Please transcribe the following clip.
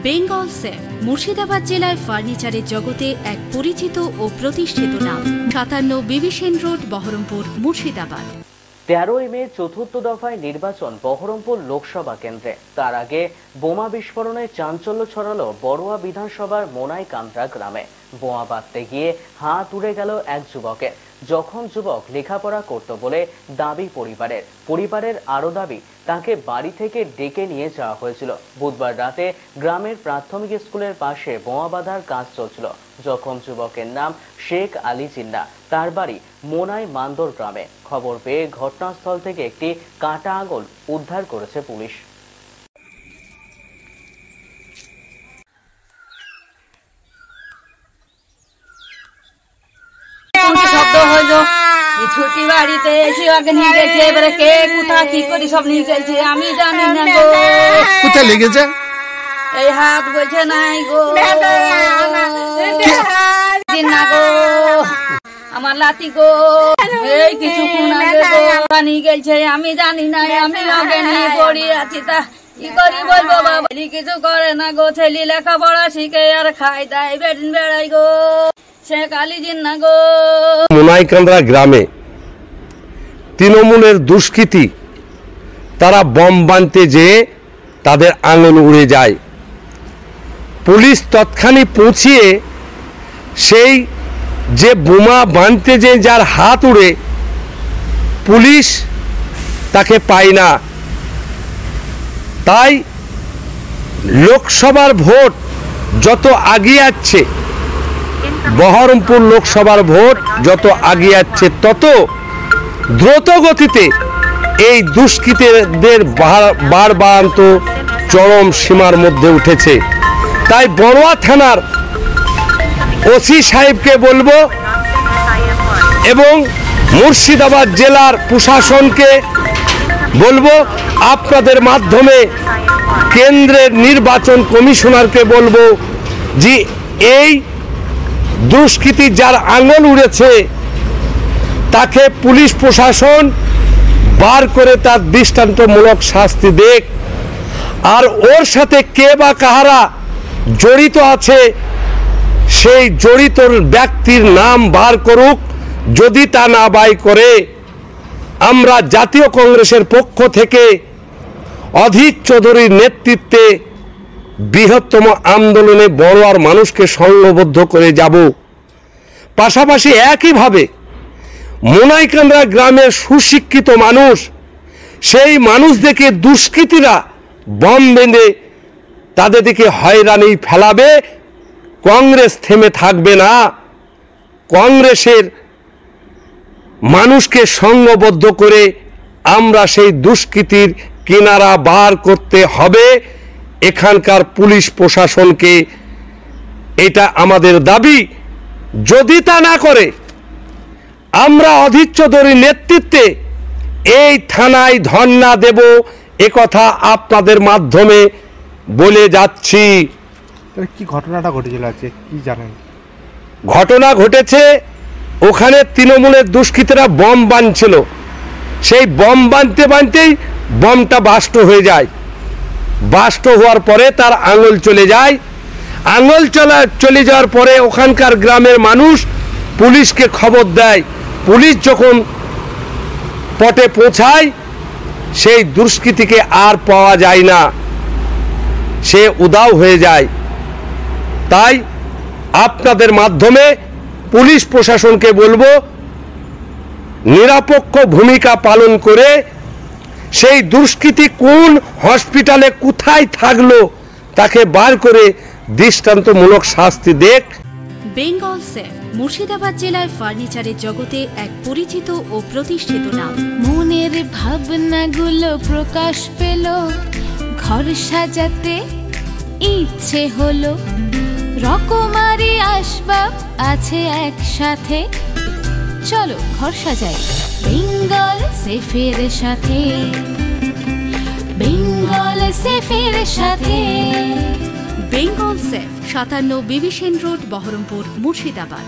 Bengal safe Murshidabad জেলায় ফার্নিচারের জগতে এক পরিচিত ও প্রতিষ্ঠিত নাম। 57 বিবি সেন রোড, বহরমপুর, মুর্শিদাবাদ। 13ই মে চতুর্থ দফায় নির্বাচন বহরমপুর লোকসভা কেন্দ্রে। তার আগে বোমা বিস্ফোরণে চাঞ্চল্য ছড়ালো বড়ুয়া বিধানসভার মোনাইকান্দ্রা গ্রামে। বোমা বাঁধতে গিয়ে হাত উড়ে গেল এক যুবকের। যখন যুবক লেখাপড়া করত বলে দাবি পরিবারের আরো দাবি তাকে বাড়ি থেকে ডেকে নিয়ে যাওয়া হয়েছিল। বুধবার রাতে গ্রামের প্রাথমিক স্কুলের পাশে বোমা বাঁধার কাজ চলছিল। যখন যুবকের নাম শেখ আলী জিন্না, তার বাড়ি মোনাই মান্দর গ্রামে। খবর পেয়ে ঘটনাস্থল থেকে একটি কাটা আঙুল উদ্ধার করেছে পুলিশ। ছুটি বাড়িতে এসে ওকে নিয়ে গেছে, এবারে কে কোথা কি করে সব নিয়ে গেছে আমি জানি না গো। কোথায় লেগেছে? এই হাত বলছে নাই গো, না গো আমার লাতি গো, এই কিছুক্ষণ আগে গো নিয়ে গেছে আমি জানি না, আমি ওকে নিয়ে পড়ি আছি। তা কি করি বলবো বাবা, কিছু করে না গো, ছেলে লেখাপড়া শিখে আর খাই দায় বেদিন বেড়াই গো। শেখ আলী জিন্না গো। মোনাইকান্দ্রা গ্রামে তৃণমূলের দুষ্কৃতী তারা বম বানতে যেয়ে তাদের আঙুল উড়ে যায়। পুলিশ তৎক্ষণাৎ পৌঁছিয়ে সেই যে বোমা বানতে যে যার হাত উড়ে, পুলিশ তাকে পায় না। তাই লোকসভার ভোট যত আগিয়ে যাচ্ছে, বহরমপুর লোকসভার ভোট যত আগিয়ে যাচ্ছে, তত দ্রুত গতিতে এই দুষ্কৃতীদের বারবারান্ত চরম সীমার মধ্যে উঠেছে। তাই বড়ুয়া থানার ওসি সাহেবকে বলবো এবং মুর্শিদাবাদ জেলার প্রশাসনকে বলবো, আপনাদের মাধ্যমে কেন্দ্রের নির্বাচন কমিশনারকে বলবো যে এই দুষ্কৃতী যার আঙুল উড়েছে তাকে পুলিশ প্রশাসন বার করে তার দৃষ্টান্তমূলক শাস্তি দেখ। আর ওর সাথে কে বা কাহারা জড়িত আছে সেই জড়িত ব্যক্তির নাম বার করুক। যদি তা না বাই করে, আমরা জাতীয় কংগ্রেসের পক্ষ থেকে অধীর চৌধুরীর নেতৃত্বে বৃহত্তম আন্দোলনে বড়ুয়ার মানুষকে সংঘবদ্ধ করে যাব। পাশাপাশি একইভাবে মোনাইকান্দ্রা গ্রামের সুশিক্ষিত মানুষ, সেই মানুষদেরকে দুষ্কৃতীরা বম বেঁধে তাদের দিকে হয়রানি ফেলাবে। কংগ্রেস থেমে থাকবে না। কংগ্রেসের মানুষকে সংঘবদ্ধ করে আমরা সেই দুষ্কৃতীর কিনারা বার করতে হবে। এখানকার পুলিশ প্রশাসনকে এটা আমাদের দাবি। যদি তা না করে, আমরা অধীর চৌধুরীর নেতৃত্বে এই থানায় ধর্ণা দেব, একথা আপনাদের মাধ্যমে বলে যাচ্ছি। কি ঘটনাটা ঘটেছিল আজকে কি জানেন? ঘটনা ঘটেছে, ওখানে তৃণমূলের দুষ্কৃতীরা বম বানছিল। সেই বম বানতে বানতেই বমটা বাস্ট হয়ে যায়। বাস্ট হওয়ার পরে তার আঙুল চলে যায়। আঙুল চলে যাওয়ার পরে ওখানকার গ্রামের মানুষ পুলিশকে খবর দেয়। পুলিশ যখন পটে পৌঁছায়, সেই দুষ্কৃতীকে আর পাওয়া যায় না, সে উধাও হয়ে যায়। তাই আপনাদের মাধ্যমে পুলিশ প্রশাসনকে বলবো, নিরপেক্ষ ভূমিকা পালন করে সেই দুষ্কৃতী কোন হসপিটালে কোথায় থাকলো তাকে বার করে দৃষ্টান্তমূলক শাস্তি দেখ। বেঙ্গল সেফ মুর্শিদাবাদ জেলায় ফার্নিচারের জগতে এক পরিচিত ও প্রতিষ্ঠিত নাম। মনের ভাবনাগুলো প্রকাশ পেল, ঘর সাজাতে ইচ্ছে হলো, রকমারি আসবাব আছে একসাথে, চলো ঘর সাজাই বেঙ্গল সেফের সাথে, বেঙ্গল সেফের সাথে। বেঙ্গল সেফ 57 বিবি সেন রোড, বহরমপুর, মুর্শিদাবাদ।